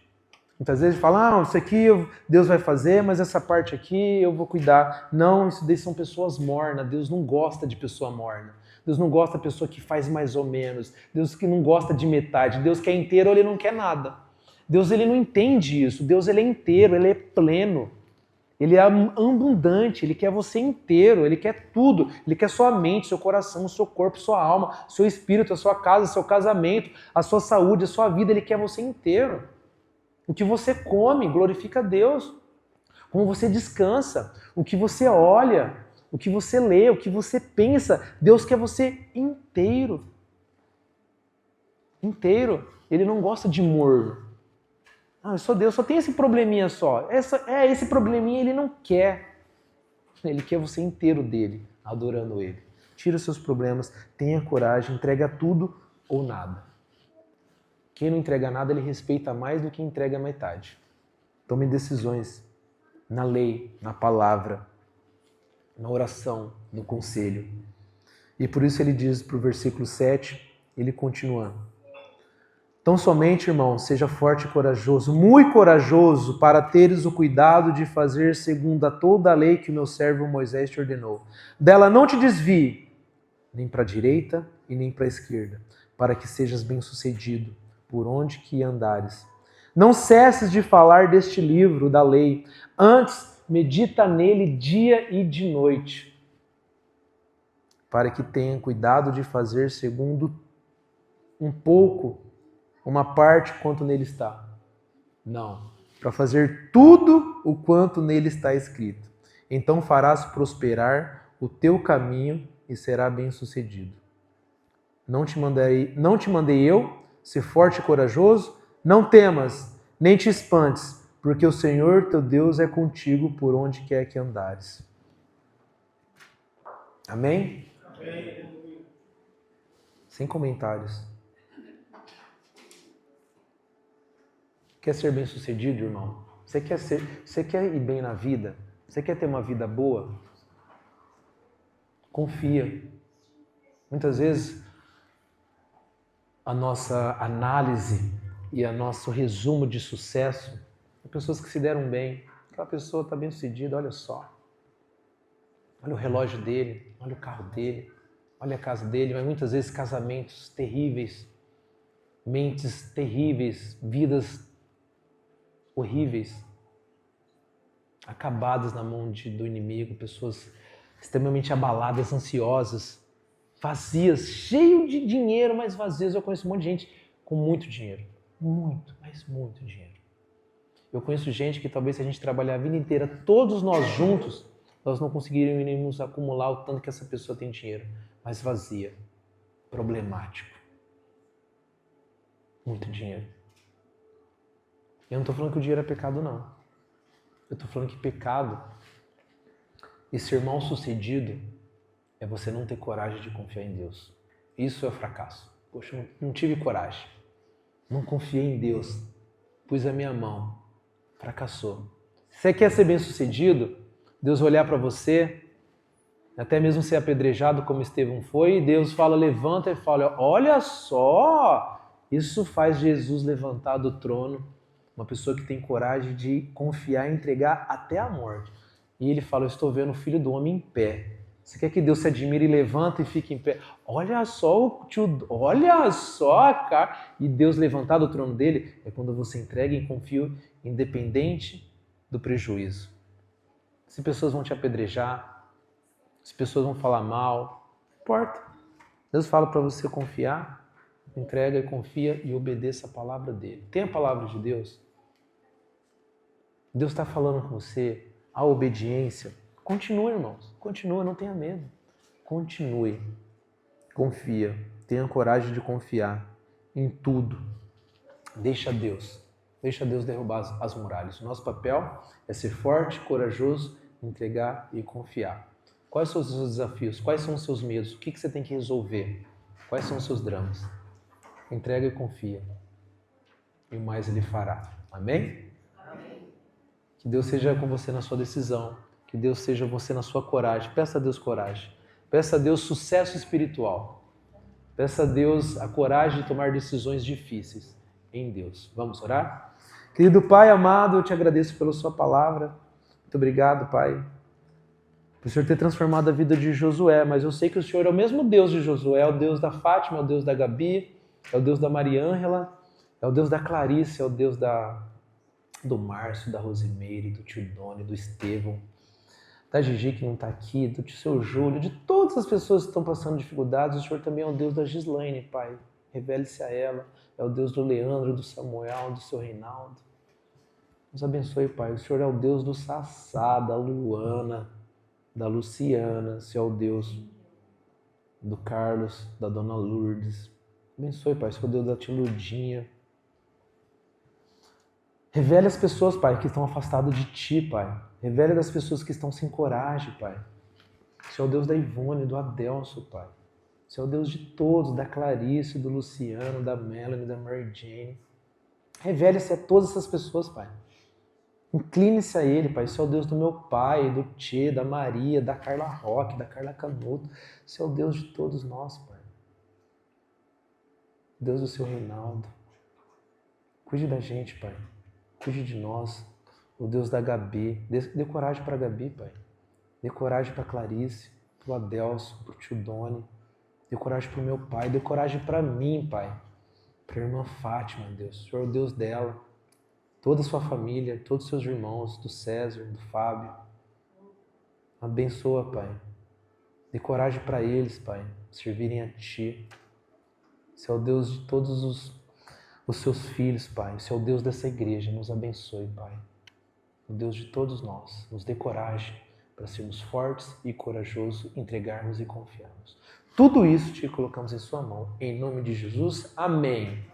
Muitas vezes fala, isso aqui Deus vai fazer, mas essa parte aqui eu vou cuidar. Não, isso daí são pessoas mornas. Deus não gosta de pessoa morna. Deus não gosta de pessoa que faz mais ou menos. Deus que não gosta de metade. Deus quer inteiro ou ele não quer nada. Deus ele não entende isso. Deus ele é inteiro, ele é pleno. Ele é abundante, ele quer você inteiro, ele quer tudo. Ele quer sua mente, seu coração, seu corpo, sua alma, seu espírito, a sua casa, seu casamento, a sua saúde, a sua vida. Ele quer você inteiro. O que você come glorifica a Deus. Como você descansa, o que você olha, o que você lê, o que você pensa, Deus quer você inteiro. Inteiro. Ele não gosta de morno. Eu sou Deus, só tem esse probleminha só. Esse probleminha ele não quer. Ele quer você inteiro dele, adorando ele. Tira os seus problemas, tenha coragem, entrega tudo ou nada. Quem não entrega nada, ele respeita mais do que entrega a metade. Tome decisões na lei, na palavra, na oração, no conselho. E por isso ele diz para o versículo 7, ele continua. Então somente, irmão, seja forte e corajoso, muito corajoso, para teres o cuidado de fazer segundo a toda a lei que o meu servo Moisés te ordenou. Dela não te desvie, nem para a direita e nem para a esquerda, para que sejas bem-sucedido por onde que andares. Não cesses de falar deste livro da lei, antes medita nele dia e de noite, para que tenha cuidado de fazer segundo um pouco, uma parte quanto nele está. Não, para fazer tudo o quanto nele está escrito. Então farás prosperar o teu caminho e será bem-sucedido. Não te mandei eu ser forte e corajoso? Não temas, nem te espantes, porque o Senhor teu Deus é contigo por onde quer que andares. Amém? Amém. Sem comentários. Quer ser bem-sucedido, irmão? Você quer ir bem na vida? Você quer ter uma vida boa? Confia. Muitas vezes a nossa análise e o nosso resumo de sucesso é pessoas que se deram bem. Aquela pessoa está bem-sucedida, olha só. Olha o relógio dele, olha o carro dele, olha a casa dele, mas muitas vezes casamentos terríveis, mentes terríveis, vidas horríveis, acabadas na mão do inimigo, pessoas extremamente abaladas, ansiosas, vazias, cheio de dinheiro, mas vazias. Eu conheço um monte de gente com muito dinheiro, muito, mas muito dinheiro. Eu conheço gente que talvez se a gente trabalhar a vida inteira, todos nós juntos, nós não conseguiríamos acumular o tanto que essa pessoa tem dinheiro, mas vazia, problemático, muito dinheiro. Eu não estou falando que o dinheiro é pecado, não. Eu estou falando que pecado e ser mal sucedido é você não ter coragem de confiar em Deus. Isso é fracasso. Poxa, eu não tive coragem. Não confiei em Deus. Pus a minha mão. Fracassou. Você quer ser bem sucedido? Deus olhar para você, até mesmo ser apedrejado como Estevão foi, e Deus fala, levanta e fala, olha só, isso faz Jesus levantar do trono. Uma pessoa que tem coragem de confiar e entregar até a morte. E ele fala, eu estou vendo o Filho do Homem em pé. Você quer que Deus se admire e levanta e fique em pé? Olha só, olha só, cara. E Deus levantar do trono dele é quando você entrega e confia, independente do prejuízo. Se pessoas vão te apedrejar, se pessoas vão falar mal, não importa. Deus fala para você confiar, entrega e confia e obedeça a palavra dele. Tem a palavra de Deus? Deus está falando com você, a obediência. Continue, irmãos. Continua, não tenha medo. Continue. Confia. Tenha coragem de confiar em tudo. Deixa Deus derrubar as muralhas. O nosso papel é ser forte, corajoso, entregar e confiar. Quais são os seus desafios? Quais são os seus medos? O que você tem que resolver? Quais são os seus dramas? Entrega e confia. E o mais Ele fará. Amém? Que Deus seja com você na sua decisão. Que Deus seja com você na sua coragem. Peça a Deus coragem. Peça a Deus sucesso espiritual. Peça a Deus a coragem de tomar decisões difíceis em Deus. Vamos orar? Querido Pai amado, eu te agradeço pela sua palavra. Muito obrigado, Pai, por o Senhor ter transformado a vida de Josué. Mas eu sei que o Senhor é o mesmo Deus de Josué. É o Deus da Fátima, é o Deus da Gabi, é o Deus da Mariângela, é o Deus da Clarice, é o Deus do Márcio, da Rosimeire, do tio Doni, do Estevão, da Gigi que não está aqui, do seu Júlio, de todas as pessoas que estão passando dificuldades. O Senhor também é o Deus da Gislaine, Pai. Revele-se a ela. É o Deus do Leandro, do Samuel, do seu Reinaldo. Nos abençoe, Pai. O Senhor é o Deus do Sassá, da Luana, da Luciana. O Senhor é o Deus do Carlos, da Dona Lourdes. Abençoe, Pai. O Senhor é o Deus da tia Lurdinha. Revele as pessoas, Pai, que estão afastadas de Ti, Pai. Revele das pessoas que estão sem coragem, Pai. O Senhor é o Deus da Ivone, do Adelso, Pai. O Senhor é o Deus de todos, da Clarice, do Luciano, da Melanie, da Mary Jane. Revele-se a todas essas pessoas, Pai. Incline-se a Ele, Pai. O Senhor é o Deus do meu pai, do Tchê, da Maria, da Carla Roque, da Carla Canuto. O Senhor é o Deus de todos nós, Pai. Deus do seu Reinaldo. Cuide da gente, Pai. Cuide de nós. O Deus da Gabi. Dê coragem para a Gabi, Pai. Dê coragem para a Clarice, para o Adelson, para o tio Doni. Dê coragem para o meu pai. Dê coragem para mim, Pai. Para a irmã Fátima, Deus. O Senhor é o Deus dela. Toda a sua família, todos os seus irmãos, do César, do Fábio. Abençoa, Pai. Dê coragem para eles, Pai, servirem a Ti. Você é o Deus de todos os seus filhos, Pai. Você é o Deus dessa igreja. Nos abençoe, Pai. O Deus de todos nós. Nos dê coragem para sermos fortes e corajosos, entregarmos e confiarmos. Tudo isso te colocamos em sua mão. Em nome de Jesus. Amém.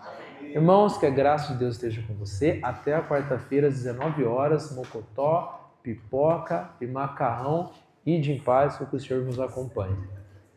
Irmãos, que a graça de Deus esteja com você. Até a quarta-feira, às 19 horas, mocotó, pipoca e macarrão. Ide em paz, que o Senhor nos acompanhe.